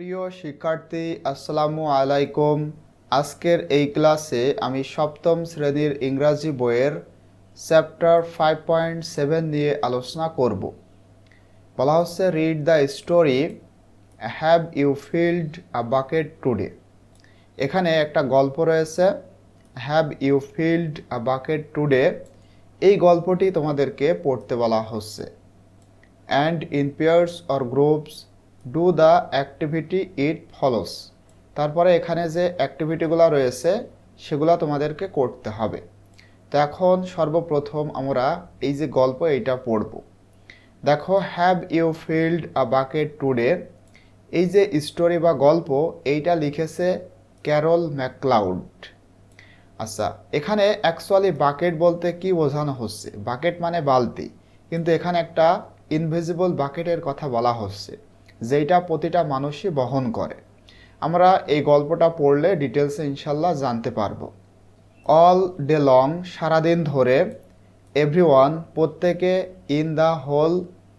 প্রিয় শিক্ষার্থী, আসসালামু আলাইকুম। আজকের এই ক্লাসে আমি সপ্তম শ্রেণীর ইংরাজি বইয়ের চ্যাপ্টার 5.7 নিয়ে আলোচনা করব। বলা হচ্ছে read the story, have you filled a bucket today. এখানে একটা গল্প রয়েছে, have you filled a bucket today. এই গল্পটি তোমাদেরকে পড়তে বলা হচ্ছে। And in pairs or groups do the activity it follows. তারপরে এখানে যে অ্যাক্টিভিটিগুলো রয়েছে সেগুলো তোমাদেরকে করতে হবে। তো এখন সর্বপ্রথম আমরা এই যে গল্প এইটা পড়ব। দেখো, have you filled a bucket today, এই যে স্টোরি বা গল্প এইটা লিখেছে ক্যারল ম্যাকক্লাউড। আচ্ছা, এখানে অ্যাকচুয়ালি বাকেট বলতে কি বোঝানো হচ্ছে? বাকেট মানে বালতি, কিন্তু এখানে একটা ইনভিজিবল বাকেটের কথা বলা হচ্ছে যেটা প্রতিটা মানুষই বহন করে। আমরা এই গল্পটা পড়লে ডিটেলসে ইনশাল্লাহ জানতে পারবো। অল ডে লং, সারাদিন ধরে, এভরিওয়ান, প্রত্যেকে, in the whole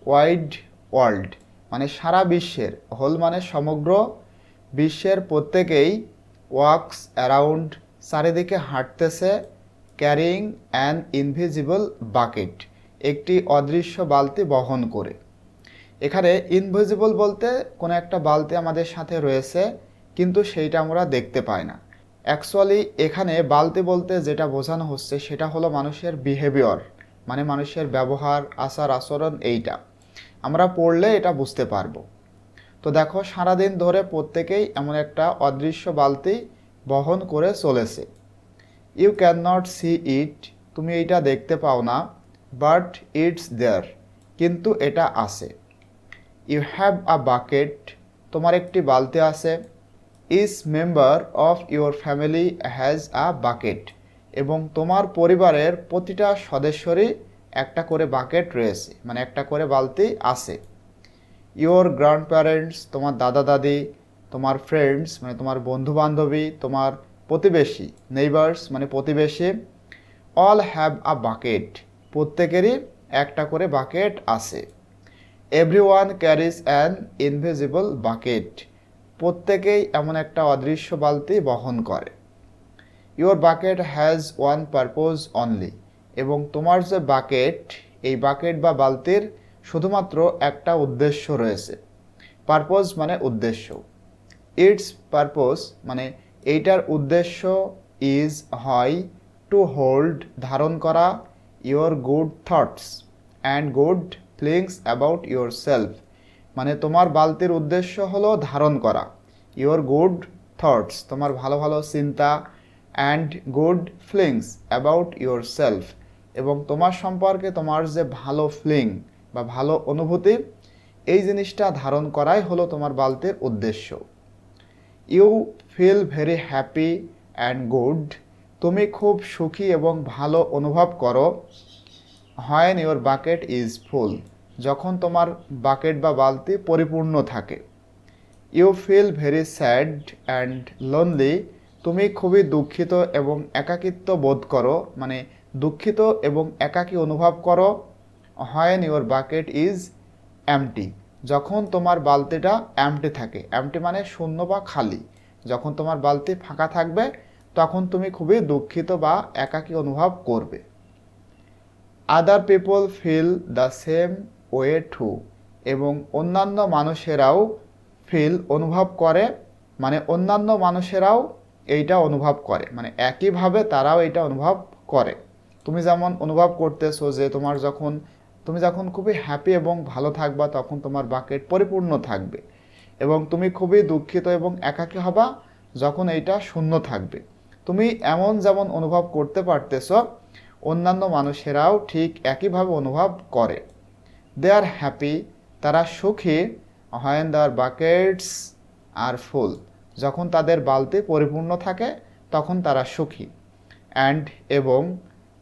wide world, মানে সারা বিশ্বের, হোল মানে সমগ্র বিশ্বের প্রত্যেকেই, ওয়াক্স অ্যারাউন্ড, চারিদিকে হাঁটতেছে, ক্যারিং অ্যান ইনভিজিবল বাকেট, একটি অদৃশ্য বালতি বহন করে। এখানে ইনভিজিবল বলতে কোনো একটা বালতি আমাদের সাথে রয়েছে কিন্তু সেইটা আমরা দেখতে পাই না। অ্যাকচুয়ালি এখানে বালতি বলতে যেটা বোঝানো হচ্ছে সেটা হলো মানুষের বিহেভিয়র, মানে মানুষের ব্যবহার, আচার আচরণ। এইটা আমরা পড়লে এটা বুঝতে পারবো। তো দেখো, সারাদিন ধরে প্রত্যেকেই এমন একটা অদৃশ্য বালতি বহন করে চলেছে। ইউ ক্যান নট সি ইট, তুমি এইটা দেখতে পাও না, বাট ইটস দেয়ার, কিন্তু এটা আছে। ইউ হ্যাভ আ বাকেট, তোমার একটি বালতি আছে। Each member of your family has a bucket, এবং তোমার পরিবারের প্রতিটা সদস্যরই একটা করে বাকেট রয়েছে, মানে একটা করে বালতি আছে। ইউর গ্র্যান্ড প্যারেন্টস, তোমার দাদা দাদি, তোমার ফ্রেন্ডস মানে তোমার বন্ধু বান্ধবী, তোমার প্রতিবেশী, নেইবার্স মানে প্রতিবেশী, অল হ্যাভ আ বাকেট, প্রত্যেকেরই একটা করে বাকেট আছে। Everyone carries an invisible bucket, প্রত্যেকেই এমন একটা অদৃশ্য বালতি বহন করে। Your bucket has one purpose only, এবং তোমার যে বাকেট, এই বাকেট বা বালতির শুধুমাত্র একটা উদ্দেশ্য রয়েছে। পারপোজ মানে উদ্দেশ্য। ইটস পারপোজ মানে এইটার উদ্দেশ্য, ইজ হয়, টু হোল্ড ধারণ করা, your good thoughts and good feelings about your self, মানে তোমার বালতির উদ্দেশ্য হলো ধারণ করা, ইয়োর গুড থটস তোমার ভালো ভালো চিন্তা, and good feelings about your self, এবং তোমার সম্পর্কে তোমার যে ভালো ফিলিং বা ভালো অনুভূতি, এই জিনিসটা ধারণ করাই হলো তোমার বালতির উদ্দেশ্য। You feel very happy and good, তুমি খুব সুখী এবং ভালো অনুভব করো। When your bucket is full, যখন তোমার বাকেট বা বালতি পরিপূর্ণ থাকে। You feel very sad and lonely, তুমি খুবই দুঃখিত এবং একাকিত্ব বোধ করো, মানে দুঃখিত এবং একাকী অনুভব করো। When your bucket is empty, যখন তোমার বালতিটা এমটি থাকে, এমটি মানে শূন্য বা খালি, যখন তোমার বালতি ফাঁকা থাকবে তখন তুমি খুবই দুঃখিত বা একাকী অনুভব করবে। Other people feel the same way too, এবং অন্যান্য মানুষেরাও ফিল অনুভব করে, মানে অন্যান্য মানুষেরাও এইটা অনুভব করে, মানে একইভাবে তারাও এইটা অনুভব করে। তুমি যেমন অনুভব করতেছো যে তুমি যখন খুবই হ্যাপি এবং ভালো থাকবা তখন তোমার বাকেট পরিপূর্ণ থাকবে, এবং তুমি খুবই দুঃখিত এবং একাকী হবা যখন এইটা শূন্য থাকবে। তুমি এমন যেমন অনুভব করতে পারতেছো, অন্যান্য মানুষেরাও ঠিক একইভাবে অনুভব করে। দে আর হ্যাপি, তারা সুখী। হোয়েন দেয়ার বাকেটস আর ফুল, যখন তাদের বালতি পরিপূর্ণ থাকে তখন তারা সুখী। অ্যান্ড এবং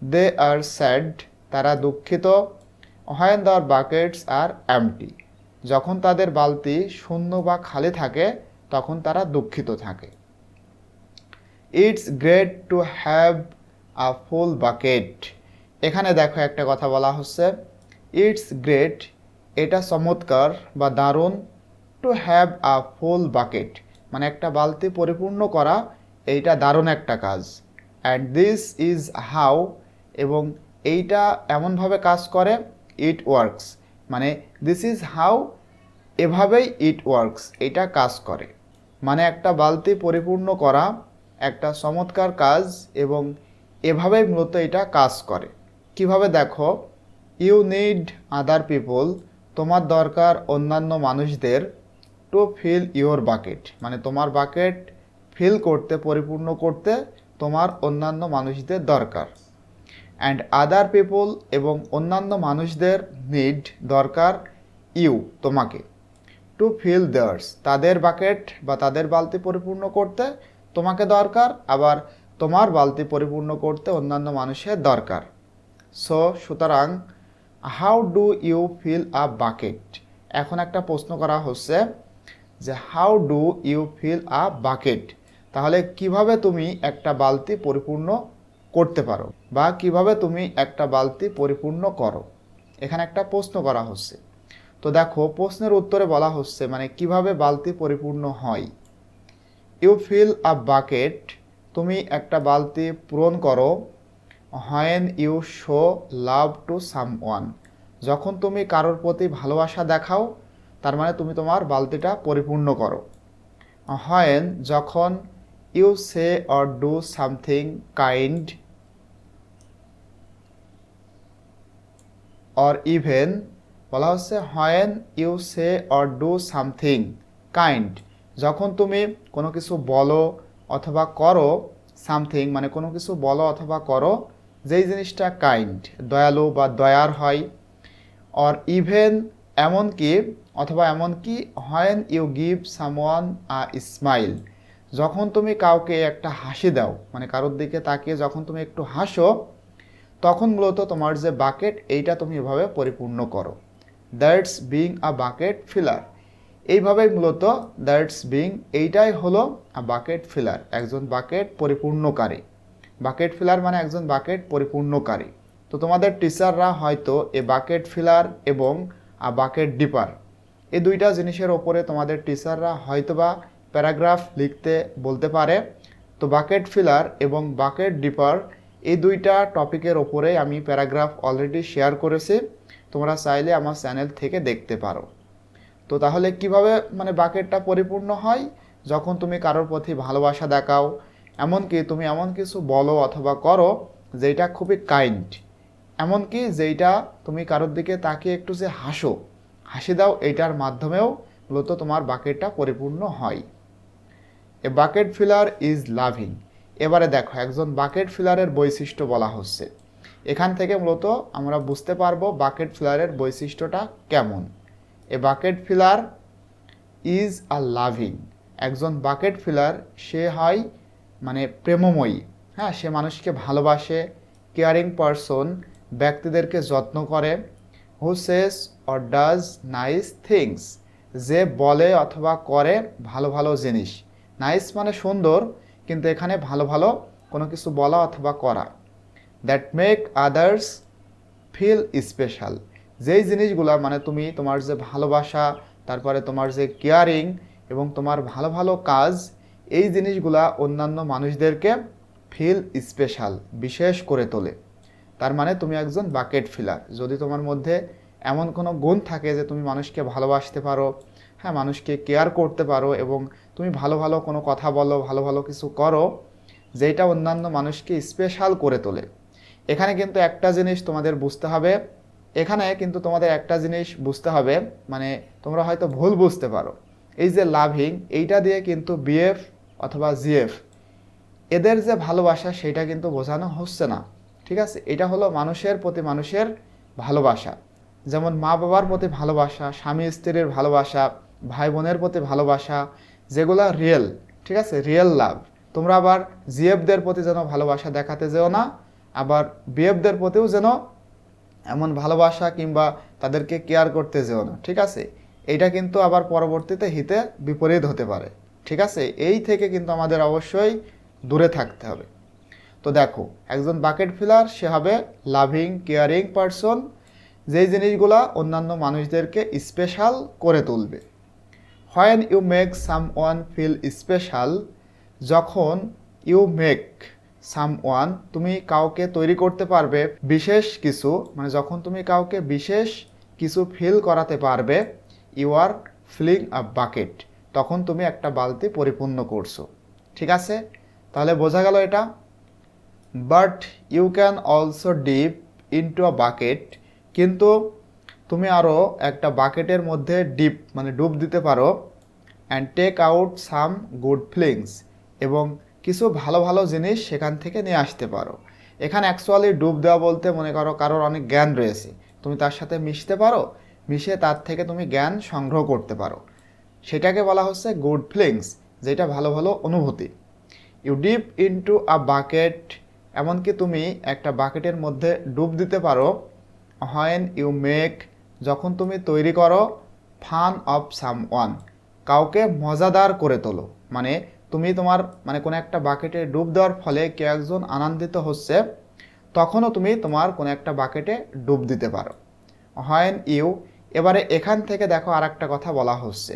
দে আর স্যাড, তারা দুঃখিত। When their buckets are empty, যখন তাদের বালতি শূন্য বা খালি থাকে তখন তারা দুঃখিত থাকে। It's great to have a full bucket, এখানে দেখো একটা কথা বলা হচ্ছে, ইটস গ্রেট, এটা চমৎকার বা দারুণ, to have a full bucket মানে একটা বালতি পরিপূর্ণ করা, এইটা দারুণ একটা কাজ। অ্যান্ড দিস ইজ হাউ, এবং এইটা এমনভাবে কাজ করে, ইট ওয়ার্কস মানে দিস ইজ হাউ, এভাবেই ইট ওয়ার্কস এটা কাজ করে। মানে একটা বালতি পরিপূর্ণ করা একটা চমৎকার কাজ এবং এভাবেই মূলত এটা কাজ করে। কিভাবে দেখো, ইউ নিড আদার পিপল, তোমার দরকার অন্যান্য মানুষদের, টু ফিল ইওর বাকেট মানে তোমার বাকেট ফিল করতে, পরিপূর্ণ করতে তোমার অন্যান্য মানুষদের দরকার। অ্যান্ড আদার পিপল, এবং অন্যান্য মানুষদের নিড দরকার, ইউ তোমাকে, টু ফিল দেয়ার্স তাদের বাকেট বা তাদের বালতি পরিপূর্ণ করতে তোমাকে দরকার, আবার তোমার বালতি পরিপূর্ণ করতে অন্যান্য মানুষের দরকার। সুতরাং how do you fill a bucket, এখন একটা প্রশ্ন করা হচ্ছে যে how do you fill a bucket, তাহলে কিভাবে তুমি একটা বালতি পরিপূর্ণ করতে পারো বা কিভাবে তুমি একটা বালতি পরিপূর্ণ করো, এখানে একটা প্রশ্ন করা হচ্ছে। তো দেখো প্রশ্নের উত্তরে বলা হচ্ছে মানে কিভাবে বালতি পরিপূর্ণ হয়। ইউ ফিল আ বাকেট, তুমি একটা বালতি পূরণ করো, when you show love to someone, যখন তুমি কারোর প্রতি ভালোবাসা দেখাও, তার মানে তুমি তোমার বালতিটা পরিপূর্ণ করো। হোয়েন যখন, you say or do something kind or even, বলা হচ্ছে when you say or do something kind, যখন তুমি কোনো কিছু বলো অথবা করো, সামথিং মানে কোনো কিছু বলো অথবা করো যেই জিনিসটা কাইন্ড দয়ালু বা দয়ার হয়, অর ইভেন এমনকি অথবা এমনকি, when you give someone a smile, যখন তুমি কাউকে একটা হাসি দাও মানে কারোর দিকে তাকিয়ে যখন তুমি একটু হাসো, তখন মূলত তোমার যে বাকেট এইটা তুমি এভাবে পরিপূর্ণ করো। That's being a bucket filler, এইভাবেই মূলত দ্যাটস বিং এইটাই হলো আ বাকেট ফিলার, একজন বাকেট পরিপূর্ণকারী। বাকেট ফিলার মানে একজন বাকেট পরিপূর্ণকারী। তো তোমাদের টিচাররা হয়তো এ বাকেট ফিলার এবং আ বাকেট ডিপার এই দুইটা জিনিসের ওপরে তোমাদের টিচাররা হয়তোবা প্যারাগ্রাফ লিখতে বলতে পারে। তো বাকেট ফিলার এবং বাকেট ডিপার এই দুইটা টপিকের ওপরে আমি প্যারাগ্রাফ অলরেডি শেয়ার করেছি, তোমরা চাইলে আমার চ্যানেল থেকে দেখতে পারো। তো তাহলে কিভাবে মানে বাকেটটা পরিপূর্ণ হয়, যখন তুমি কারোর প্রতি ভালোবাসা দেখাও, এমনকি তুমি এমন কিছু বলো অথবা করো যেটা খুবই কাইন্ড, এমনকি যেইটা তুমি কারোর দিকে তাকিয়ে একটু যে হাসি দাও, এইটার মাধ্যমেও মূলত তোমার বাকেটটা পরিপূর্ণ হয়। A bucket filler is loving, এবারে দেখো একজন বাকেট ফিলারের বৈশিষ্ট্য বলা হচ্ছে। এখান থেকে মূলত আমরা বুঝতে পারবো বাকেট ফিলারের বৈশিষ্ট্যটা কেমন। A bucket filler is a loving, একজন বাকেট ফিলার সে হয় মানে প্রেমময়ী, হ্যাঁ সে মানুষকে ভালোবাসে, কেয়ারিং পারসন ব্যক্তিদেরকে যত্ন করে, হু সেস অর ডাজ নাইস থিংস, যে বলে অথবা করে ভালো ভালো জিনিস, নাইস মানে সুন্দর, কিন্তু এখানে ভালো ভালো কোনো কিছু বলা অথবা করা, that make others feel special, যেই জিনিসগুলো মানে তুমি তোমার যে ভালোবাসা, তারপরে তোমার যে কেয়ারিং এবং তোমার ভালো ভালো কাজ, এই জিনিসগুলা অন্যান্য মানুষদেরকে ফিল স্পেশাল বিশেষ করে তোলে। তার মানে তুমি একজন বাকেট ফিলার। যদি তোমার মধ্যে এমন কোনো গুণ থাকে যে তুমি মানুষকে ভালোবাসতে পারো, হ্যাঁ মানুষকে কেয়ার করতে পারো এবং তুমি ভালো ভালো কোনো কথা বলো, ভালো ভালো কিছু করো যেটা অন্যান্য মানুষকে স্পেশাল করে তোলে। এখানে কিন্তু একটা জিনিস তোমাদের বুঝতে হবে, এখানে কিন্তু তোমাদের একটা জিনিস বুঝতে হবে, মানে তোমরা হয়তো ভুল বুঝতে পারো, এই যে লাভিং এইটা দিয়ে কিন্তু বিএফ অথবা জিএফ এদের যে ভালোবাসা সেটা কিন্তু বোঝানো হচ্ছে না, ঠিক আছে। এটা হলো মানুষের প্রতি মানুষের ভালোবাসা, যেমন মা বাবার প্রতি ভালোবাসা, স্বামী স্ত্রীর ভালোবাসা, ভাই বোনের প্রতি ভালোবাসা, যেগুলো রিয়েল, ঠিক আছে, রিয়েল লাভ। তোমরা আবার জিএফদের প্রতি যেন ভালোবাসা দেখাতে যেও না, আবার বিএফদের প্রতিও যেন এমন ভালোবাসা কিংবা তাদেরকে কেয়ার করতে যেও না, ঠিক আছে। এইটা কিন্তু আবার পরবর্তীতে হিতে বিপরীত হতে পারে, ঠিক আছে। এই থেকে কিন্তু আমাদের অবশ্যই দূরে থাকতে হবে। তো দেখো একজন বাকেট ফিলার সে হবে লাভিং কেয়ারিং পারসন, যেই জিনিসগুলা অন্যান্য মানুষদেরকে স্পেশাল করে তুলবে। When you make someone feel special, যখন ইউ মেক সামওয়ান তুমি কাউকে তৈরি করতে পারবে বিশেষ কিছু, মানে যখন তুমি কাউকে বিশেষ কিছু ফিল করাতে পারবে, you are filling a bucket, তখন তুমি একটা বালতি পরিপূর্ণ করছো। ঠিক আছে, তাহলে বোঝা গেল এটা। But you can also dip into a bucket, কিন্তু তুমি আরও একটা বাকেটের মধ্যে ডিপ মানে ডুব দিতে পারো, and take out some good feelings, এবং কিছু ভালো ভালো জিনিস সেখান থেকে নিয়ে আসতে পারো। এখানে অ্যাকচুয়ালি ডুব দেওয়া বলতে মনে করো কারোর অনেক জ্ঞান রয়েছে, তুমি তার সাথে মিশতে পারো, মিশে তার থেকে তুমি জ্ঞান সংগ্রহ করতে পারো, সেটাকে বলা হচ্ছে গুড ফিলিংস, যেটা ভালো ভালো অনুভূতি। You dip into a bucket, এমনকি তুমি একটা বাকেটের মধ্যে ডুব দিতে পারো, হোয়েন ইউ মেক, যখন তুমি তৈরি করো, ফান অফ সামওয়ান, কাউকে মজাদার করে তোলো, মানে তুমি তোমার মানে কোনো একটা বাকেটে ডুব দেওয়ার ফলে কেউ একজন আনন্দিত হচ্ছে, তখনও তুমি তোমার কোনো একটা বাকেটে ডুব দিতে পারো। হোয়েন ইউ, এবারে এখান থেকে দেখো আর একটা কথা বলা হচ্ছে,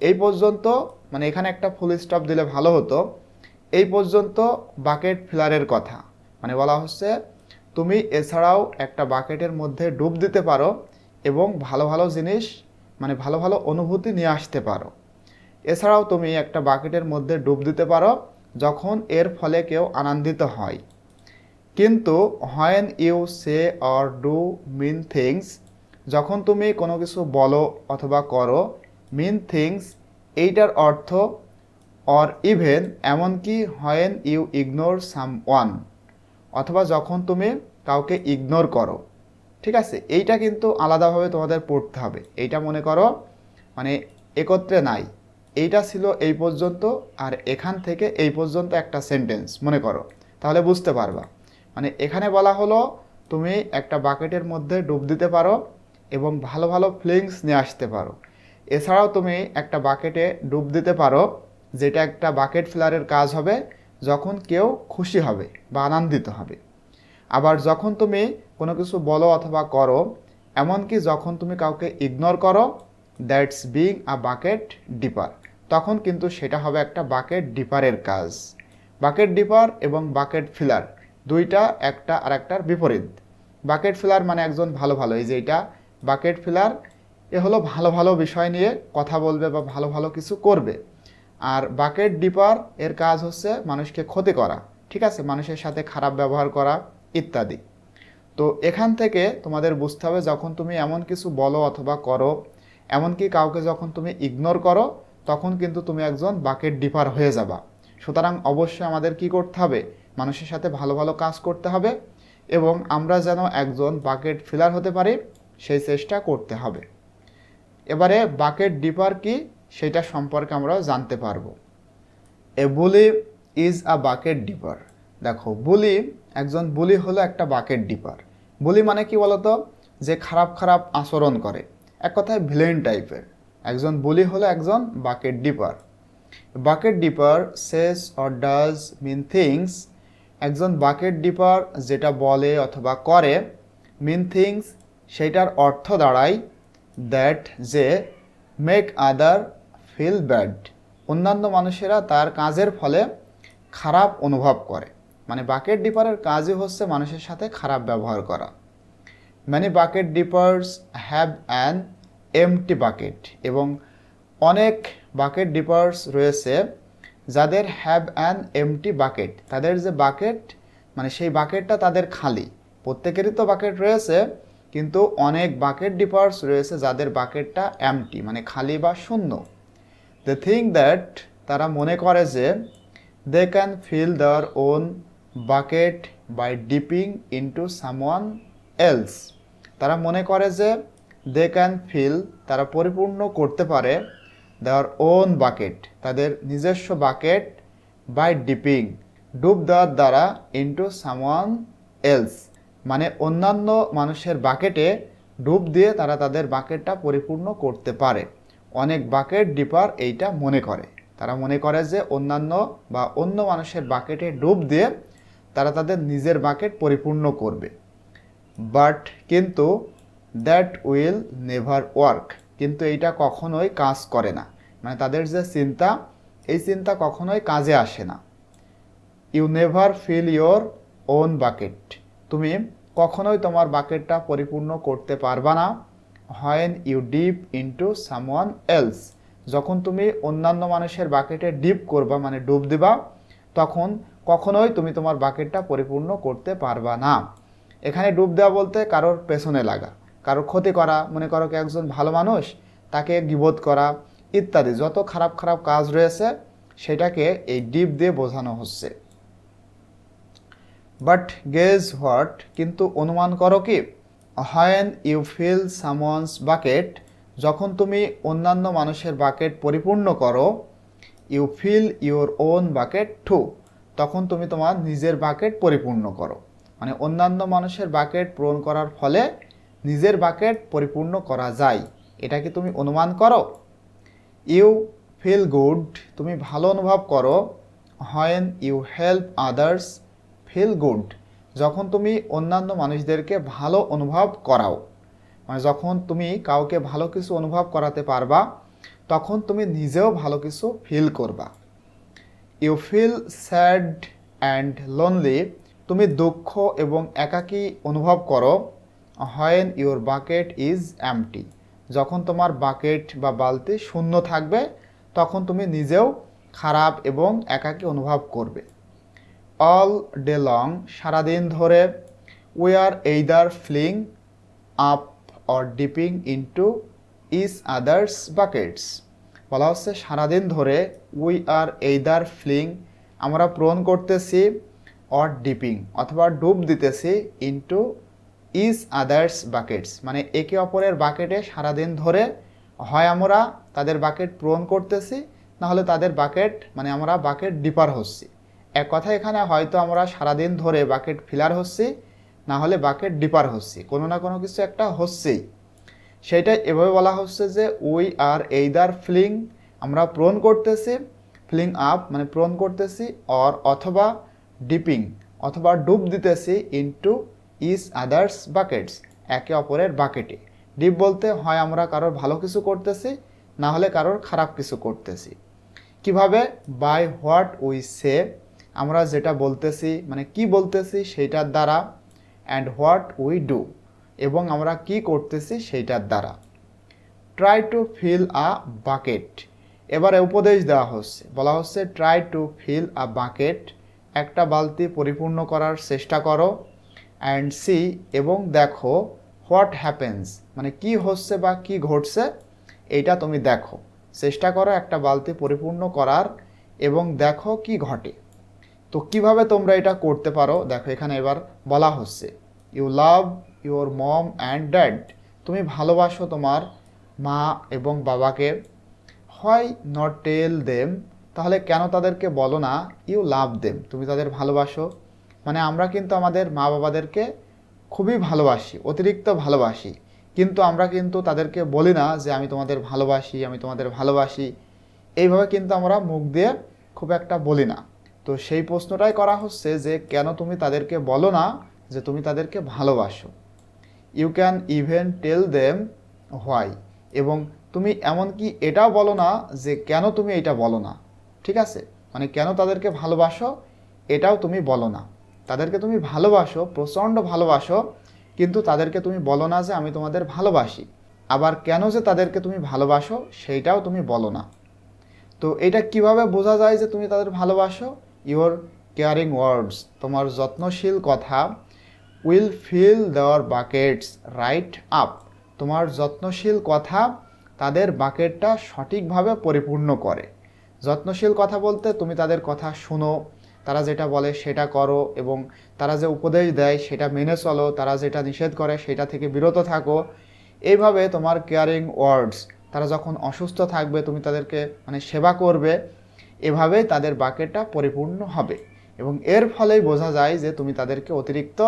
এই পর্যন্ত মানে এখানে একটা ফুল স্টপ দিলে ভালো হতো, এই পর্যন্ত বাকেট ফিলারের কথা মানে বলা হচ্ছে তুমি এছাড়াও একটা বাকেটের মধ্যে ডুব দিতে পারো এবং ভালো ভালো জিনিস মানে ভালো ভালো অনুভূতি নিয়ে আসতে পারো। এছাড়াও তুমি একটা বাকেটের মধ্যে ডুব দিতে পারো যখন এর ফলে কেউ আনন্দিত হয়। কিন্তু when you say or do mean things, যখন তুমি কোনো কিছু বলো অথবা করো, মিন থিংস এইটার অর্থ অর ইভেন, এমনকি হোয়েন ইউ ইগনোর সামওয়ান, অথবা যখন তুমি কাউকে ইগনোর করো। ঠিক আছে, এইটা কিন্তু আলাদাভাবে তোমাদের পড়তে হবে, এইটা মনে করো মানে একত্রে নাই, এইটা ছিল এই পর্যন্ত আর এখান থেকে এই পর্যন্ত একটা সেন্টেন্স মনে করো, তাহলে বুঝতে পারবা। মানে এখানে বলা হলো তুমি একটা বাকেটের মধ্যে ডুব দিতে পারো এবং ভালো ভালো ফিলিংস নিয়ে আসতে পারো। এছাড়াও তুমি একটা বাকেটে ডুব দিতে পারো, যেটা একটা বাকেট ফিলারের কাজ হবে যখন কেউ খুশি হবে বা আনন্দিত হবে। আবার যখন তুমি কোনো কিছু বলো অথবা করো, এমনকি যখন তুমি কাউকে ইগনোর করো, দ্যাটস বিং আ বাকেট ডিপার, তখন কিন্তু সেটা হবে একটা বাকেট ডিপারের কাজ। বাকেট ডিপার এবং বাকেট ফিলার দুইটা একটা আর একটার বিপরীত। বাকেট ফিলার মানে একজন ভালো ভালো, এই যে এটা বাকেট ফিলার, এ হলো ভালো ভালো বিষয় নিয়ে কথা বলবে বা ভালো ভালো কিছু করবে। আর বাকেট ডিপার এর কাজ হচ্ছে মানুষকে ক্ষতি করা, ঠিক আছে, মানুষের সাথে খারাপ ব্যবহার করা ইত্যাদি। তো এখান থেকে তোমাদের বুঝতে হবে যখন তুমি এমন কিছু বলো অথবা করো, এমনকি কাউকে যখন তুমি ইগনোর করো, তখন কিন্তু তুমি একজন বাকেট ডিপার হয়ে যাবা। সুতরাং অবশ্যই আমাদের কি করতে হবে, মানুষের সাথে ভালো ভালো কাজ করতে হবে এবং আমরা যেন একজন বাকেট ফিলার হতে পারি সেই চেষ্টা করতে হবে। এবারে বাকেট ডিপার কি সেটা সম্পর্কে আমরা জানতে পারবো। এ বুলি ইজ আ বাকেট ডিপার। দেখো বুলি, একজন বুলি হলো একটা বাকেট ডিপার। বুলি মানে কি বলতো, যে খারাপ খারাপ আচরণ করে, এক কথায় ভিলেন টাইপের। একজন বুলি হলো একজন bucket dipper. Bucket dipper says or does mean things, একজন বাকেট ডিপার যেটা বলে অথবা করে, মিন থিংস সেইটার অর্থ দাঁড়ায় দ্যাট, যে মেক আদার ফিল ব্যাড, অন্যান্য মানুষেরা তার কাজের ফলে খারাপ অনুভব করে। মানে বাকেট ডিপারের কাজই হচ্ছে মানুষের সাথে খারাপ ব্যবহার করা। Many bucket dippers have an empty bucket, এবং অনেক বাকেট ডিপার্স রয়েছে যাদের হ্যাভ অ্যান এমটি বাকেট, তাদের যে বাকেট মানে সেই বাকেটটা তাদের খালি। প্রত্যেকেরই তো বাকেট রয়েছে, কিন্তু অনেক বাকেট ডিপার্স রয়েছে যাদের বাকেটটা এমটি মানে খালি বা শূন্য। দে থিঙ্ক দ্যাট, তারা মনে করে যে they can fill their own bucket by dipping into someone else, তারা মনে করে যে দে ক্যান ফিল, তারা পরিপূর্ণ করতে পারে দেওয়ার ওন বাকেট, তাদের নিজস্ব বাকেট, বাই ডিপিং ডুব দেওয়ার দ্বারা, ইনটু সামওয়ান এলস মানে অন্যান্য মানুষের বাকেটে ডুব দিয়ে তারা তাদের বাকেটটা পরিপূর্ণ করতে পারে। অনেক বাকেট ডিপার এইটা মনে করে, তারা মনে করে যে অন্যান্য বা অন্য মানুষের বাকেটে ডুব দিয়ে তারা তাদের নিজের বাকেট পরিপূর্ণ করবে। বাট কিন্তু দ্যাট উইল নেভার ওয়ার্ক, কিন্তু এইটা কখনোই কাজ করে না। মানে তাদের যে চিন্তা, এই চিন্তা কখনোই কাজে আসে না। You never fill your own bucket, তুমি কখনোই তোমার বাকেটটা পরিপূর্ণ করতে পারবা না। When you dip into someone else, যখন তুমি অন্যান্য মানুষের বাকেটে ডিপ করবা মানে ডুব দিবা, তখন কখনোই তুমি তোমার বাকেটটা পরিপূর্ণ করতে পারবা না। এখানে ডুব দেওয়া বলতে কারোর পেছনে লাগা, কারোর ক্ষতি করা, মনে করো কি একজন ভালো মানুষ, তাকে গীবত করা ইত্যাদি যত খারাপ খারাপ কাজ রয়েছে সেটাকে এই ডিপ দিয়ে বোঝানো হচ্ছে। বাট গেজ হোয়াট, কিন্তু অনুমান করো কি, when you fill someone's bucket, যখন তুমি অন্যান্য মানুষের বাকেট পরিপূর্ণ করো, you fill your own bucket too, তখন তুমি তোমার নিজের বাকেট পরিপূর্ণ করো। মানে অন্যান্য মানুষের বাকেট পূরণ করার ফলে নিজের বাকেট পরিপূর্ণ করা যায়, এটা কি তুমি অনুমান করো। ইউ ফিল গুড, তুমি ভালো অনুভব করো। When you help others feel good, যখন তুমি অন্যান্য মানুষদেরকে ভালো অনুভব করাও, মানে যখন তুমি কাউকে ভালো কিছু অনুভব করাতে পারবা তখন তুমি নিজেও ভালো কিছু ফিল করবা। You feel sad and lonely, তুমি দুঃখ এবং একাকী অনুভব করো। When your bucket is empty, যখন তোমার বাকেট বা বালতি শূন্য থাকবে তখন তুমি নিজেও খারাপ এবং একাকী অনুভব করবে। অল ডে লং, সারাদিন ধরে। We are either filling up or dipping into each other's buckets, বলা হচ্ছে সারাদিন ধরে উই আর এইদার ফিলিং, আমরা পূরণ করতেছি, অর ডিপিং অথবা ডুব দিতেছি, ইনটু ইচ আদার্স বাকেটস, মানে একে অপরের বাকেটে সারাদিন ধরে হয় আমরা তাদের বাকেট পূরণ করতেছি, না হলে তাদের বাকেট মানে আমরা বাকেট ডিপার হচ্ছি। এক কথা এখানে হয়তো আমরা সারাদিন ধরে বাকেট ফিলার হচ্ছি, না হলে বাকেট ডিপার হচ্ছি, কোনো না কোনো কিছু একটা হচ্ছেই। সেইটা এভাবে বলা হচ্ছে যে উই আর এইদার ফিলিং, আমরা পূরণ করতেছি, ফিলিং আপ মানে পূরণ করতেছি, অর অথবা ডিপিং অথবা ডুব দিতেছি, ইনটু ইচ আদার্স বাকেটস, একে অপরের বাকেটে। ডিপ বলতে হয় আমরা কারোর ভালো কিছু করতেছি, না হলে কারোর খারাপ কিছু করতেছি। কিভাবে, বাই হোয়াট উই সে, আমরা যেটা বলতেছি মানে কি বলতেছি সেইটার দ্বারা, অ্যান্ড হোয়াট উই ডু, এবং আমরা কি করতেছি সেইটার দ্বারা। Try to fill a bucket, এবারে উপদেশ দেওয়া হচ্ছে, বলা হচ্ছে try to fill a bucket, একটা বালতি পরিপূর্ণ করার চেষ্টা করো। অ্যান্ড সি, এবং দেখো, হোয়াট হ্যাপেন্স, মানে কি হচ্ছে বা কি ঘটছে এইটা তুমি দেখো, চেষ্টা করো একটা বালতি পরিপূর্ণ করার এবং দেখো কি ঘটে। তো কিভাবে তোমরা এটা করতে পারো দেখো এখানে এবার বলা হচ্ছে, you love your mom and dad, তুমি ভালোবাসো তোমার মা এবং বাবাকে। হয় নট টেল দেম, তাহলে কেন তাদেরকে বলো না ইউ লাভ দেম, তুমি তাদের ভালোবাসো। মানে আমরা কিন্তু আমাদের মা বাবাদেরকে খুবই ভালোবাসি, অতিরিক্ত ভালোবাসি, কিন্তু আমরা কিন্তু তাদেরকে বলি না যে আমি তোমাদের ভালোবাসি, আমি তোমাদের ভালোবাসি, এইভাবে কিন্তু আমরা মুখ দিয়ে খুব একটা বলি না। তো সেই প্রশ্নটাই করা হচ্ছে যে কেন তুমি তাদেরকে বলো না যে তুমি তাদেরকে ভালোবাসো। You can even tell them why, এবং তুমি এমনকি এটাও বলো না যে কেন তুমি এটা বলো না, ঠিক আছে, মানে কেন তাদেরকে ভালোবাসো এটাও তুমি বলো না। তাদেরকে তুমি ভালোবাসো, প্রচণ্ড ভালোবাসো, কিন্তু তাদেরকে তুমি বলো না যে আমি তোমাদের ভালোবাসি, আবার কেন যে তাদেরকে তুমি ভালোবাসো সেইটাও তুমি বলো না। তো এটা কিভাবে বোঝা যায় যে তুমি তাদের ভালোবাসো, ইউর কেয়ারিং ওয়ার্ডস, তোমার যত্নশীল কথা, উইল ফিল দেওয়ার বাকেটস রাইট আপ, তোমার যত্নশীল কথা তাদের বাকেটটা সঠিকভাবে পরিপূর্ণ করে। যত্নশীল কথা বলতে তুমি তাদের কথা শুনো, তারা যেটা বলে সেটা করো, এবং তারা যে উপদেশ দেয় সেটা মেনে চলো, তারা যেটা নিষেধ করে সেটা থেকে বিরত থাকো। এইভাবে তোমার কেয়ারিং ওয়ার্ডস, তারা যখন অসুস্থ থাকবে তুমি তাদেরকে মানে সেবা করবে, এভাবেই তাদের বাকেটটা পরিপূর্ণ হবে, এবং এর ফলেই বোঝা যায় যে তুমি তাদেরকে অতিরিক্ত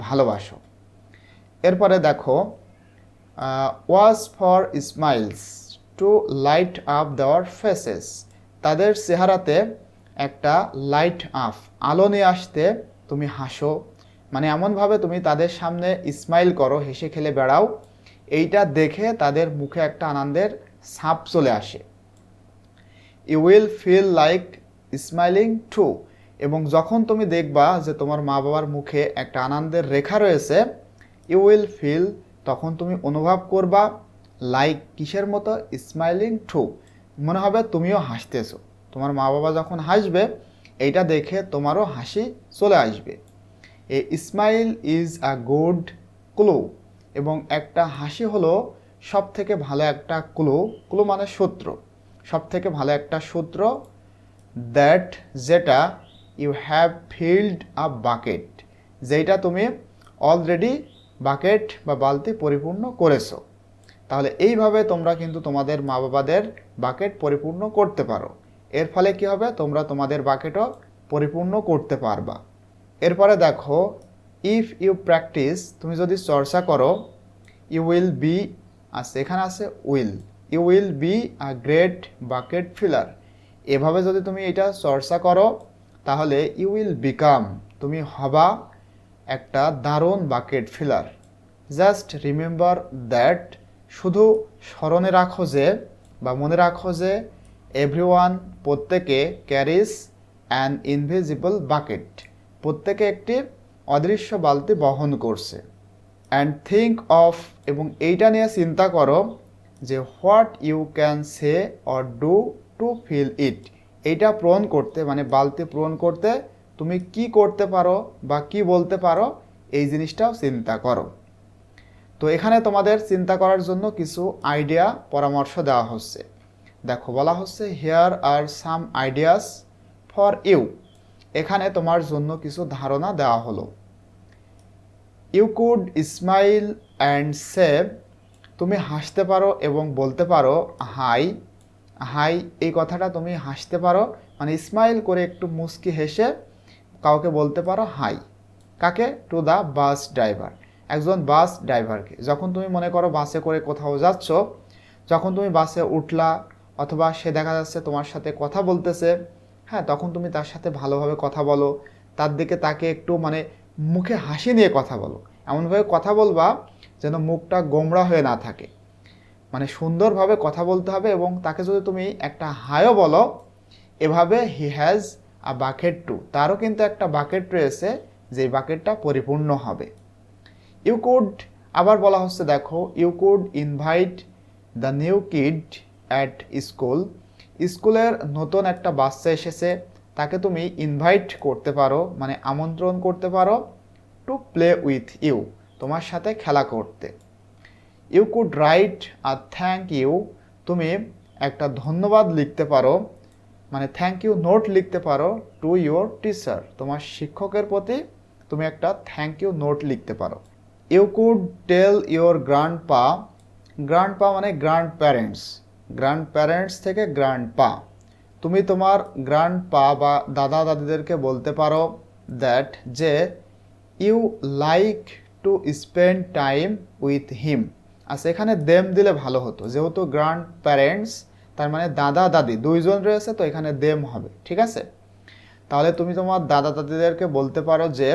ভালোবাসো। এরপরে দেখো, was for smiles to light up দেওয়ার ফেসেস, তাদের চেহারাতে একটা লাইট আপ আলো নিয়ে আসতে তুমি হাসো, মানে এমনভাবে তুমি তাদের সামনে স্মাইল করো, হেসে খেলে বেড়াও, এইটা দেখে তাদের মুখে একটা আনন্দের ছাপ চলে আসে। You will feel like smiling too. এবং যখন তুমি দেখবা যে তোমার মা বাবার মুখে একটা আনন্দের রেখা রয়েছে, ইউ উইল ফিল, তখন তুমি অনুভব করবা লাইক কিসের মতো, স্মাইলিং টু, মনে হবে তুমিও হাসতেছো। তোমার মা বাবা যখন হাসবে এইটা দেখে তোমারও হাসি চলে আসবে। এ smile is a good clue. এবং একটা হাসি হলো সব থেকে ভালো একটা ক্লু। ক্লু মানে সূত্র, সব থেকে ভালো একটা সূত্র। দ্যাট, যেটা, you have filled a bucket, যেটা তুমি অলরেডি বাকেট বা বালতি পরিপূর্ণ করেছো। তাহলে এইভাবে তোমরা কিন্তু তোমাদের মা বাবাদের বাকেট পরিপূর্ণ করতে পারো। এর ফলে কি হবে, তোমরা তোমাদের বাকেটও পরিপূর্ণ করতে পারবা। এরপরে দেখো, ইফ ইউ প্র্যাকটিস, তুমি যদি চর্চা করো, ইউ উইল বি, আছে এখানে আছে will, you will be a great bucket filler. এভাবে যদি তুমি এটা চর্চা করো তাহলে ইউ উইল বিকাম, তুমি হবা একটা দারুণ bucket filler. Just remember that, শুধু স্মরণে রাখো যে বা মনে রাখো যে এভরিওয়ান, প্রত্যেকে, ক্যারিস অ্যান ইনভিজিবল বাকেট, প্রত্যেকে একটি অদৃশ্য বালতি বহন করছে। অ্যান্ড থিঙ্ক অফ, এবং এইটা নিয়ে চিন্তা করো যে what you can say or do to fill it. এইটা পূরণ করতে, মানে বালতি পূরণ করতে তুমি কি করতে পারো বা কি বলতে পারো, এই জিনিসটাও চিন্তা করো। তো এখানে তোমাদের চিন্তা করার জন্য কিছু আইডিয়া, পরামর্শ দেওয়া হচ্ছে। দেখো, বলা হচ্ছে here are some ideas for you. এখানে তোমার জন্য কিছু ধারণা দেওয়া হলো। You could smile and say, তুমি হাসতে পারো এবং বলতে পারো হাই। হাই, এই কথাটা তুমি হাসতে পারো, মানে স্মাইল করে একটু মুচকি হেসে কাউকে বলতে পারো হাই। কাকে? টু দ্য বাস ড্রাইভার, একজন বাস ড্রাইভারকে। যখন তুমি মনে করো বাসে করে কোথাও যাচ্ছ, যখন তুমি বাসে উঠলা অথবা সে দেখা যাচ্ছে তোমার সাথে কথা বলতেছে, হ্যাঁ, তখন তুমি তার সাথে ভালোভাবে কথা বলো, তার দিকে তাকে একটু মানে মুখে হাসি নিয়ে কথা বলো। এমনভাবে কথা বলবা যেন মুখটা গোমড়া হয়ে না থাকে, মানে সুন্দরভাবে কথা বলতে হবে। এবং তাকে যদি তুমি একটা হাইও বলো, এভাবে he has a bucket too, তারও কিন্তু একটা বাকেট রয়েছে, যেই বাকেটটা পরিপূর্ণ হবে। ইউ কুড, আবার বলা হচ্ছে দেখো, you could invite the new kid at school. স্কুলের নতুন একটা বাচ্চা এসেছে, তাকে তুমি ইনভাইট করতে পারো, মানে আমন্ত্রণ করতে পারো, টু প্লে উইথ ইউ, তোমার সাথে খেলা করতে। You could write a thank you, তুমি একটা ধন্যবাদ লিখতে পারো, মানে থ্যাংক ইউ নোট লিখতে পারো, টু ইউর টিচার, তোমার শিক্ষকের প্রতি তুমি একটা থ্যাংক ইউ নোট লিখতে পারো। You could tell your grandpa, grandpa মানে গ্র্যান্ড প্যারেন্টস, গ্র্যান্ড প্যারেন্টস থেকে গ্র্যান্ডপা, তুমি তোমার গ্র্যান্ডপা বা দাদা দাদিদেরকে বলতে পারো দ্যাট, যে you like to spend time with him. আচ্ছা, এখানে দেম দিলে ভালো হতো, যেহেতু গ্র্যান্ড প্যারেন্টস তার মানে দাদা দাদি দুইজন রয়েছে, তো এখানে দেম হবে, ঠিক আছে। তাহলে তুমি তোমার দাদা দাদিদেরকে বলতে পারো যে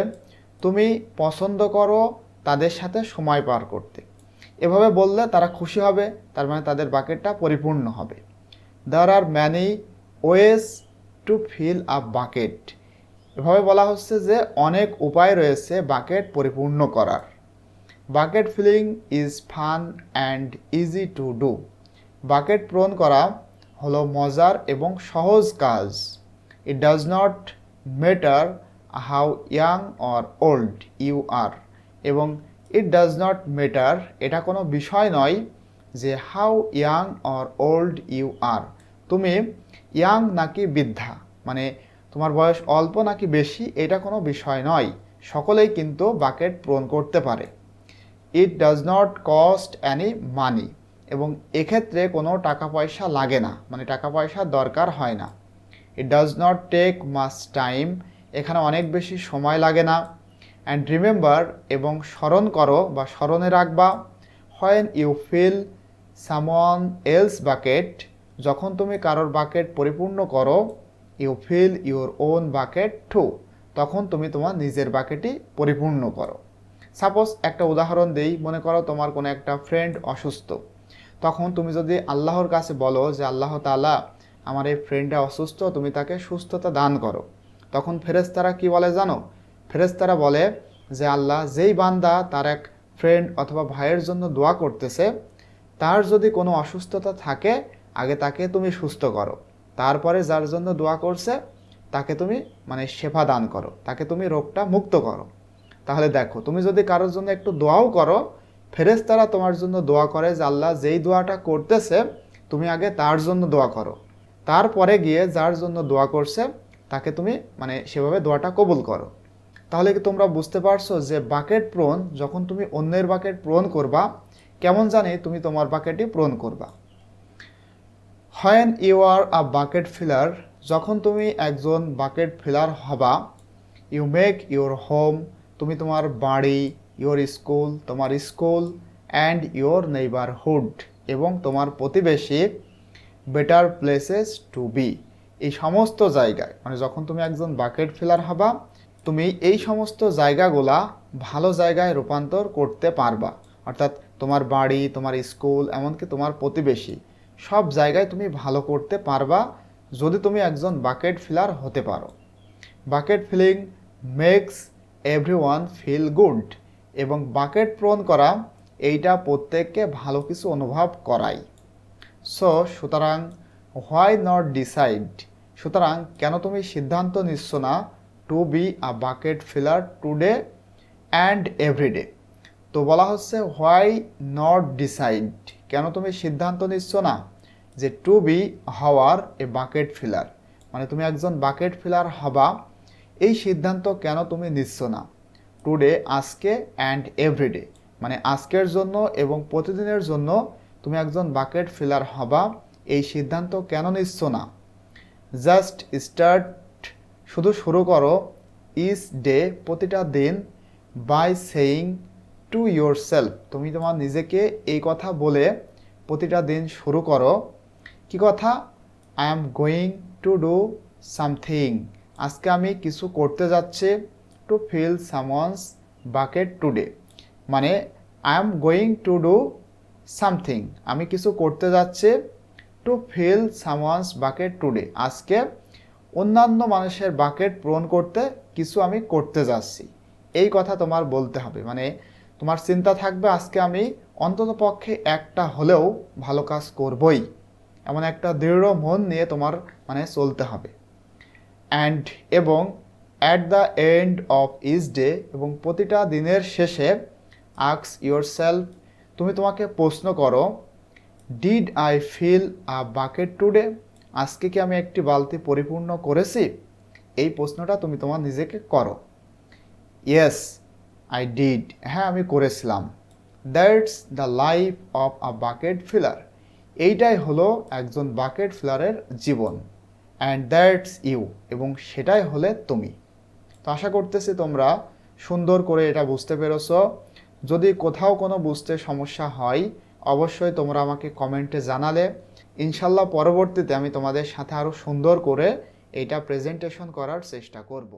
তুমি পছন্দ করো তাদের সাথে সময় পার করতে। এভাবে বললে তারা খুশি হবে, তার মানে তাদের বাকেটটা পরিপূর্ণ হবে। There are many ways to fill a bucket, এভাবে বলা হচ্ছে যে অনেক উপায় রয়েছে বাকেট পরিপূর্ণ করার। Bucket filling is fun and easy to do, bucket পূরণ করা হলো মজার এবং সহজ কাজ। It does not matter how young or old you are, এবং ইট ডাজ নট ম্যাটার, এটা কোনো বিষয় নয় যে how young or old you আর, তুমি ইয়াং নাকি বৃদ্ধা, মানে তোমার বয়স অল্প নাকি বেশি, এটা কোনো বিষয় নয়, সকলেই কিন্তু বাকেট পূরণ করতে পারে। It does not cost any money, এবং এক্ষেত্রে কোনো টাকা পয়সা লাগে না, মানে টাকা পয়সার দরকার হয় না। It does not take much time, এখানে অনেক বেশি সময় লাগে না। অ্যান্ড রিমেম্বার, এবং স্মরণ করো বা স্মরণে রাখবা, when you fill someone else bucket, যখন তুমি কারোর বাকেট পরিপূর্ণ করো, you fill your own bucket too, তখন তুমি তোমার নিজের বাকেটই পরিপূর্ণ করো। সাপোজ একটা উদাহরণ দেই, মনে করো তোমার কোনো একটা ফ্রেন্ড অসুস্থ, তখন তুমি যদি আল্লাহর কাছে বলো যে আল্লাহ তাআলা আমার এই ফ্রেন্ডটা অসুস্থ, তুমি তাকে সুস্থতা দান করো। তখন ফেরেশতারা কি বলে জানো? ফেরেশতারা বলে যে আল্লাহ, যেই বান্দা তার এক ফ্রেন্ড অথবা ভাইয়ের জন্য দোয়া করতেছে, তার যদি কোনো অসুস্থতা থাকে আগে তাকে তুমি সুস্থ করো, তারপরে যার জন্য দোয়া করছে তাকে তুমি শেফা দান করো, তাকে তুমি রোগটা মুক্ত করো। তাহলে দেখো, তুমি যদি কারোর জন্য একটু দোয়াও করো, ফেরেশতারা তোমার জন্য দোয়া করে যে আল্লাহ, যেই দোয়াটা করতেছে তুমি আগে তার জন্য দোয়া করো, তারপরে গিয়ে যার জন্য দোয়া করছে তাকে তুমি সেভাবে দোয়াটা কবুল করো। তাহলে কি তোমরা বুঝতে পারছো যে বাকেট পূরণ, যখন তুমি অন্যের বাকেট পূরণ করবা, কেমন জানি তুমি তোমার বাকেটই পূরণ করবা। When you are a bucket filler, যখন তুমি একজন বাকেট ফিলার হবা, ইউ মেক ইউর হোম, তুমি তোমার বাড়ি, ইউর স্কুল, তোমার স্কুল, অ্যান্ড ইউর নেইবারহুড, এবং তোমার প্রতিবেশী, বেটার প্লেসেস টু বি, এই সমস্ত জায়গায় যখন তুমি একজন বাকেট ফিলার হবা, তুমি এই সমস্ত জায়গাগুলা ভালো জায়গায় রূপান্তর করতে পারবা। অর্থাৎ তোমার বাড়ি, তোমার স্কুল, এমনকি তোমার প্রতিবেশী, সব জায়গায় তুমি ভালো করতে পারবা যদি তুমি একজন বাকেট ফিলার হতে পারো। Bucket filling makes everyone feel good, এবং বাকেট পূরণ করা এইটা প্রত্যেককে ভালো কিছু অনুভব করায়। সুতরাং হোয়াই নট ডিসাইড, সুতরাং কেন তুমি সিদ্ধান্ত নিচ্ছ না to be a bucket filler today and every day. তো বলা হচ্ছে হোয়াই নট ডিসাইড, কেন তুমি সিদ্ধান্ত নিচ্ছ না যে টু বি হওয়ার এ বাকেট ফিলার, তুমি একজন বাকেট ফিলার হবা, এই সিদ্ধান্ত কেন তুমি নিচ্ছ না টুডে, আজকে, অ্যান্ড এভরিডে, আজকের জন্য এবং প্রতিদিনের জন্য তুমি একজন বাকেট ফিলার হবা, এই সিদ্ধান্ত কেন নিচ্ছ না। জাস্ট স্টার্ট, শুধু শুরু করো, ইচ ডে, প্রতিটা দিন, by saying to yourself, তুমি তোমার নিজেকে এই কথা বলে প্রতিটা দিন শুরু করো। কি কথা? I am going to do something, আজকে আমি কিছু করতে যাচ্ছি, to fill someone's bucket today, I am going to do something, আমি কিছু করতে যাচ্ছি, to fill someone's bucket today, আজকে অন্যান্য মানুষের বাকেট পূরণ করতে কিছু আমি করতে যাচ্ছি, এই কথা তোমার বলতে হবে। তোমার চিন্তা থাকবে আজকে আমি অন্তত পক্ষে একটা হলেও ভালো কাজ করবই, এমন একটা দৃঢ় মন নিয়ে তোমার চলতে হবে। অ্যান্ড, এবং at the end of each day, এবং প্রতিটা দিনের শেষে, আস্ক ইয়োর সেলফ, তুমি তোমাকে প্রশ্ন করো, did I fill a bucket today, আজকে কি আমি একটি বালতি পরিপূর্ণ করেছি, এই প্রশ্নটা তুমি তোমার নিজেকে করো। ইয়েস আই ডিড, হ্যাঁ আমি করেছিলাম। That's the life of a bucket filler, এইটাই হলো একজন বাকেট ফিলারের জীবন। অ্যান্ড দ্যাটস ইউ, এবং সেটাই হলে তুমি। তো আশা করতেছি তোমরা সুন্দর করে এটা বুঝতে পেরেছ। যদি কোথাও কোনো বুঝতে সমস্যা হয় অবশ্যই তোমরা আমাকে কমেন্টে জানালে ইনশাল্লাহ পরবর্তীতে আমি তোমাদের সাথে আরও সুন্দর করে এইটা প্রেজেন্টেশন করার চেষ্টা করব।